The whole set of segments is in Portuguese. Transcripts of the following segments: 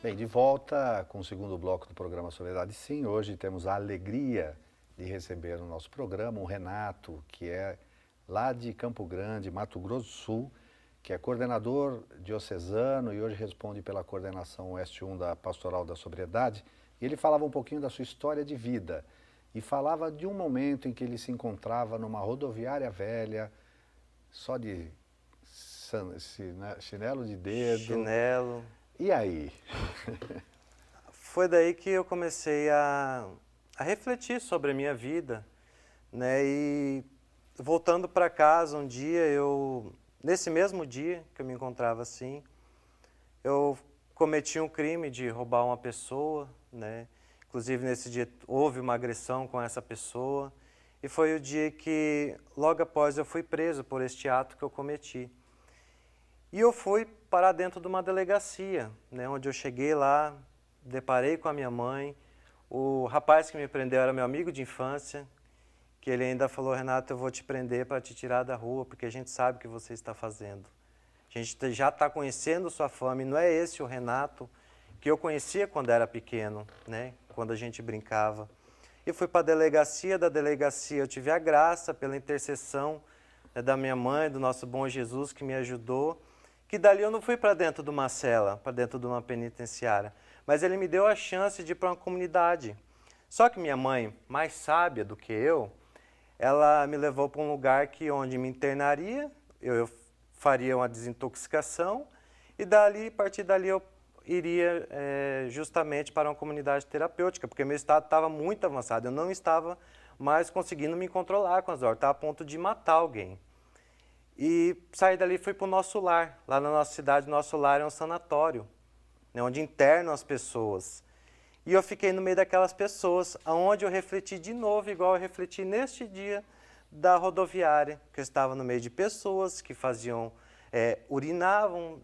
Bem, de volta com o segundo bloco do programa Soledade Sim. Hoje temos a alegria de receber no nosso programa o Renato, que é lá de Campo Grande, Mato Grosso do Sul, que é coordenador diocesano e hoje responde pela coordenação Oeste 1 da Pastoral da Sobriedade. E ele falava um pouquinho da sua história de vida e falava de um momento em que ele se encontrava numa rodoviária velha, só de chinelo de dedo. Chinelo. E aí? Foi daí que eu comecei a refletir sobre a minha vida, né? E voltando para casa um dia, nesse mesmo dia que eu me encontrava assim, eu cometi um crime de roubar uma pessoa, né? Inclusive nesse dia houve uma agressão com essa pessoa e foi o dia que logo após eu fui preso por este ato que eu cometi. E eu fui parar dentro de uma delegacia, né, onde eu cheguei lá, deparei com a minha mãe. O rapaz que me prendeu era meu amigo de infância, que ele ainda falou: Renato, eu vou te prender para te tirar da rua, porque a gente sabe o que você está fazendo. A gente já está conhecendo sua fama, e não é esse o Renato que eu conhecia quando era pequeno, né, quando a gente brincava. E fui para a delegacia, da delegacia eu tive a graça, pela intercessão, né, da minha mãe, do nosso bom Jesus, que me ajudou, que dali eu não fui para dentro de uma cela, para dentro de uma penitenciária, mas ele me deu a chance de ir para uma comunidade. Só que minha mãe, mais sábia do que eu, ela me levou para um lugar onde me internaria, eu faria uma desintoxicação, e a partir dali eu iria justamente para uma comunidade terapêutica, porque meu estado estava muito avançado, eu não estava mais conseguindo me controlar com as drogas, estava a ponto de matar alguém. E saí dali e fui para o nosso lar. Lá na nossa cidade, o nosso lar é um sanatório, né, onde internam as pessoas. E eu fiquei no meio daquelas pessoas, onde eu refleti de novo, igual eu refleti neste dia da rodoviária, que eu estava no meio de pessoas que urinavam,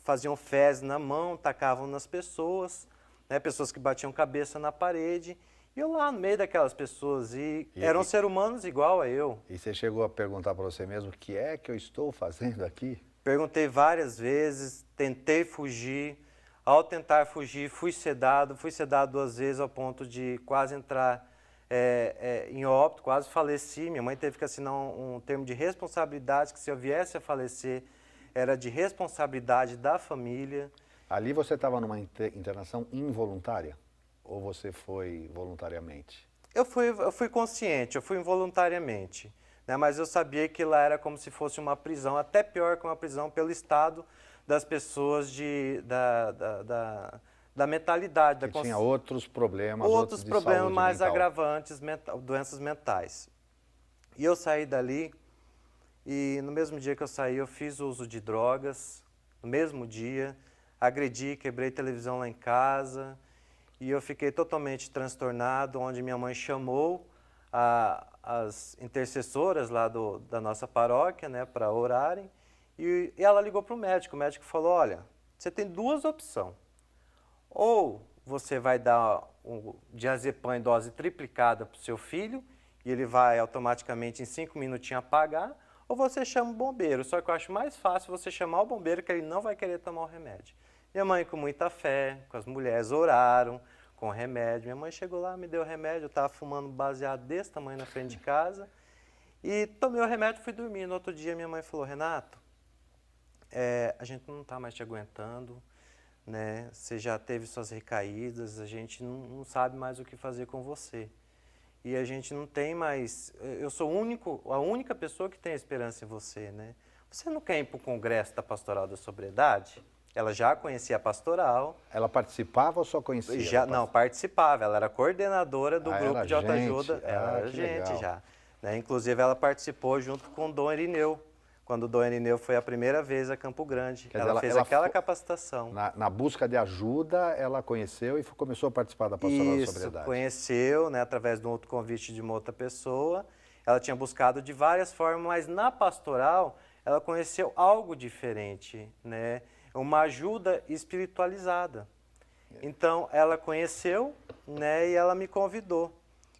faziam fezes na mão, tacavam nas pessoas, né, pessoas que batiam cabeça na parede. E eu lá no meio daquelas pessoas, eram seres humanos igual a eu. E você chegou a perguntar para você mesmo: o que é que eu estou fazendo aqui? Perguntei várias vezes, tentei fugir. Ao tentar fugir, fui sedado 2 vezes ao ponto de quase entrar em óbito, quase faleci. Minha mãe teve que assinar um termo de responsabilidade, que se eu viesse a falecer, era de responsabilidade da família. Ali você estava numa internação involuntária? Ou você foi voluntariamente? Eu fui consciente, eu fui involuntariamente, né? Mas eu sabia que lá era como se fosse uma prisão, até pior que uma prisão pelo estado das pessoas da mentalidade. Que tinha outros problemas, outros de problemas saúde mais mental. agravantes, doenças mentais. E eu saí dali, e no mesmo dia que eu saí, eu fiz uso de drogas, no mesmo dia, agredi, quebrei televisão lá em casa, e eu fiquei totalmente transtornado, onde minha mãe chamou as intercessoras lá da nossa paróquia, né, para orarem, e ela ligou para o médico falou: olha, você tem 2 opções, ou você vai dar diazepam em dose triplicada para o seu filho, e ele vai automaticamente em 5 minutinhos apagar, ou você chama o bombeiro, só que eu acho mais fácil você chamar o bombeiro, que ele não vai querer tomar o remédio. Minha mãe, com muita fé, com as mulheres, oraram com remédio. Minha mãe chegou lá, me deu o remédio, eu estava fumando baseado desse tamanho na frente de casa. E tomei o remédio e fui dormir. No outro dia, minha mãe falou: Renato, a gente não está mais te aguentando, né? Você já teve suas recaídas, a gente não sabe mais o que fazer com você. E a gente não tem mais... Eu sou a única pessoa que tem esperança em você, né? Você não quer ir para o congresso da Pastoral da Sobriedade? Ela já conhecia a pastoral. Ela participava ou só conhecia? Não, participava. Ela era coordenadora do grupo era de autoajuda. gente? Ela era Que gente legal. já. Né? Inclusive, ela participou junto com o Dom Irineu, quando o Dom Irineu foi a primeira vez a Campo Grande. Quer dizer, Ela fez aquela capacitação. Na busca de ajuda, ela conheceu e começou a participar da Pastoral da Sobriedade. Isso, conheceu, né, através de um outro convite de uma outra pessoa. Ela tinha buscado de várias formas, mas na pastoral ela conheceu algo diferente, né? Uma ajuda espiritualizada. Então, ela conheceu, né, e ela me convidou.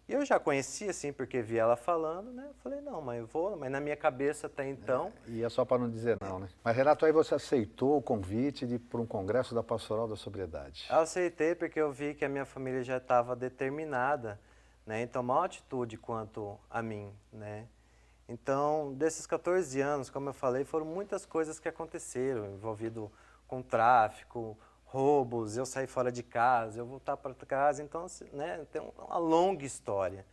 E eu já conhecia, assim, porque vi ela falando, né? Eu falei, não, mas eu vou, mas na minha cabeça até então... E é só para não dizer não, né? Mas, Renato, aí você aceitou o convite de ir para um congresso da Pastoral da Sobriedade. Eu aceitei porque eu vi que a minha família já estava determinada, né, em tomar uma atitude quanto a mim, né? Então, desses 14 anos, como eu falei, foram muitas coisas que aconteceram, envolvido com tráfico, roubos, eu sair fora de casa, eu voltar para casa, então, assim, né, tem uma longa história.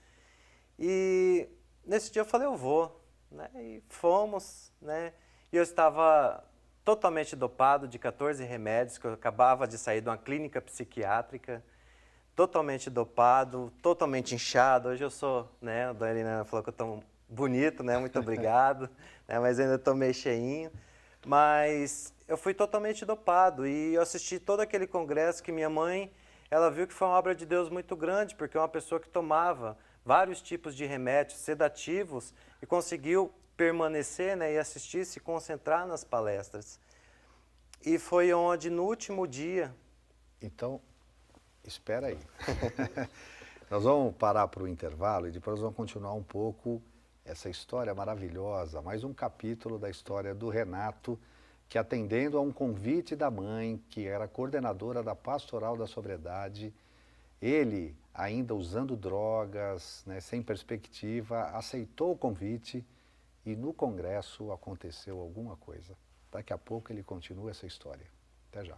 E nesse dia eu falei, eu vou, né, e fomos, né, e eu estava totalmente dopado de 14 remédios, que eu acabava de sair de uma clínica psiquiátrica, totalmente dopado, totalmente inchado. Hoje eu sou, né, a dona Helena falou que eu estou bonito, né, muito obrigado, né, mas ainda estou meio cheinho. Mas eu fui totalmente dopado e eu assisti todo aquele congresso que minha mãe, ela viu que foi uma obra de Deus muito grande, porque é uma pessoa que tomava vários tipos de remédios sedativos e conseguiu permanecer, né, e assistir, se concentrar nas palestras. E foi onde, no último dia... Então, espera aí. Nós vamos parar para o intervalo e depois vamos continuar um pouco essa história maravilhosa, mais um capítulo da história do Renato, que atendendo a um convite da mãe, que era coordenadora da Pastoral da Sobriedade, ele, ainda usando drogas, né, sem perspectiva, aceitou o convite e no congresso aconteceu alguma coisa. Daqui a pouco ele continua essa história. Até já.